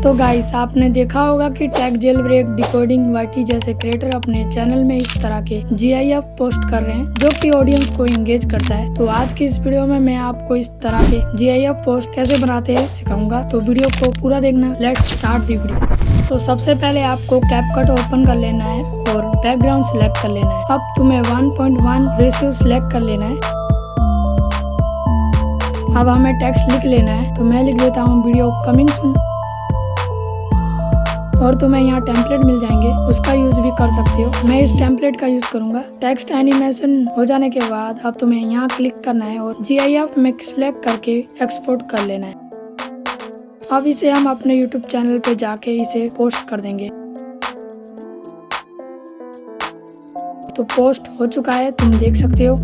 तो गाइस आपने देखा होगा कि tag jail break decoding YT जैसे क्रिएटर अपने चैनल में इस तरह के GIF पोस्ट कर रहे हैं जो कि ऑडियंस को एंगेज करता है। तो आज की इस वीडियो में मैं आपको इस तरह के GIF पोस्ट कैसे बनाते हैं सिखाऊंगा, तो वीडियो को पूरा देखना। Let's start the video. तो सबसे पहले आपको CapCut ओपन कर लेना है और बैकग्राउंड सिलेक्ट कर लेना है। अब तुम्हें 1:1 रेशियो सिलेक्ट कर लेना है। अब हमें टेक्स्ट लिख लेना है, तो मैं लिख देता हूँ वीडियो कमिंग सून। और तुम्हें यहाँ टेम्पलेट मिल जाएंगे, उसका यूज भी कर सकते हो। मैं इस टेम्पलेट का यूज करूंगा। टेक्स्ट एनिमेशन हो जाने के बाद अब तुम्हें यहाँ क्लिक करना है और GIF में सिलेक्ट करके एक्सपोर्ट कर लेना है। अब इसे हम अपने YouTube चैनल पे जाके इसे पोस्ट कर देंगे। तो पोस्ट हो चुका है, तुम देख सकते हो।